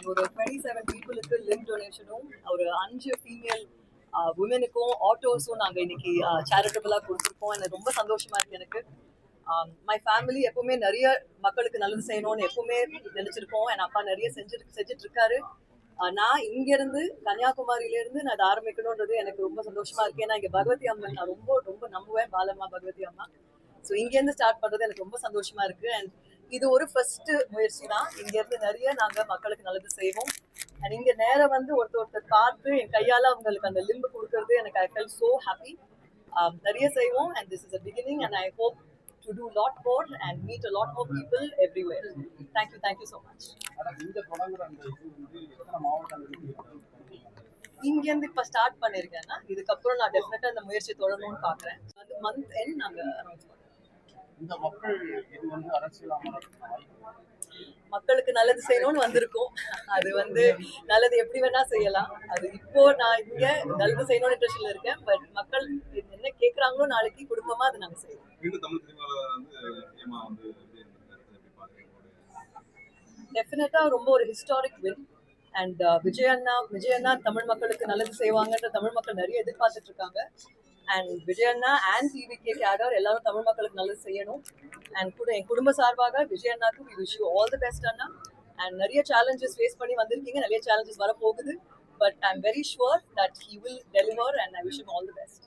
ஒரு 27 பீப்புளுக்கு லிம் டொனேஷனும் ஒரு 5 ஃபீமேல் உமனுக்கும் ஆட்டோஸும் நாங்கள் இன்னைக்கு சேரிட்டபிளாக கொடுத்துருக்கோம். எனக்கு ரொம்ப சந்தோஷமா இருக்கு. எனக்கு மை ஃபேமிலி எப்பவுமே நிறைய மக்களுக்கு நல்லது செய்யணும்னு எப்பவுமே நினைச்சிருக்கோம். என் அப்பா நிறைய செஞ்சுட்டு இருக்காரு. நான் இங்கேருந்து கன்னியாகுமரியிலேருந்து நான் அதை ஆரம்பிக்கணுன்றது எனக்கு ரொம்ப சந்தோஷமா இருக்கு. ஏன்னா இங்கே பகவதி அம்மன் நான் ரொம்ப ரொம்ப நம்புவேன், பாலம்மா பகவதி அம்மா. ஸோ இங்கேருந்து ஸ்டார்ட் பண்ணுறது எனக்கு ரொம்ப சந்தோஷமா இருக்கு. அண்ட் இது ஒரு ஃபர்ஸ்ட் முயற்சி தான். இங்கேருந்து நிறைய நாங்கள் மக்களுக்கு நல்லது செய்வோம். அண்ட் இங்கே நேரம் வந்து ஒருத்தர் பார்த்து என் கையால் அவங்களுக்கு அந்த லிம்பு கொடுக்கறது எனக்கு ஐ ஃபெல் ஸோ ஹாப்பி. நிறைய செய்வோம். And this is a beginning and I hope to do a lot more and meet a lot more people everywhere. Thank you so much. இங்கேருந்து இப்போ ஸ்டார்ட் பண்ணியிருக்கேன்னா இதுக்கப்புறம் நான் டெஃபினட்டாக இந்த முயற்சி தொடரணும்னு பார்க்குறேன். வந்து மந்த் எண்ட் நாங்கள் அனௌன்ஸ் பண்ணுறோம். இந்த மக்களுக்கு நல்லது செய்யணும்னு வந்திருக்கோம். அது வந்து நல்லது எப்படி வேணா செய்யலாம். அது இப்போ நான் இங்க நல்லது செய்யணும்னு இன்ட்ரெஸ்ட்ல இருக்கேன். பட் மக்கள் என்ன கேட்கறாங்களோ நாளைக்கு குடும்பமா அதை நாங்க செய்வோம். டெஃபினட்டா ரொம்ப ஒரு ஹிஸ்டாரிக் வின். அண்ட் விஜய் அண்ணா தமிழ் மக்களுக்கு நல்லது செய்வாங்கன்ற தமிழ் மக்கள் நிறைய எதிர்பார்த்துட்டு இருக்காங்க. அண்ட் விஜய் அண்ணா அண்ட் டிவிகே கேடர் எல்லாரும் தமிழ் மக்களுக்கு நல்லது செய்யணும். அண்ட் என் குடும்ப சார்பாக விஜய் அண்ணாக்கு we wish you all the best அண்ணா. அண்ட் நிறைய சேலஞ்சஸ் ஃபேஸ் பண்ணி வந்திருக்கீங்க, நிறைய சேலஞ்சஸ் வரப்போகுது. But I am very sure that he will deliver and I wish him all the best.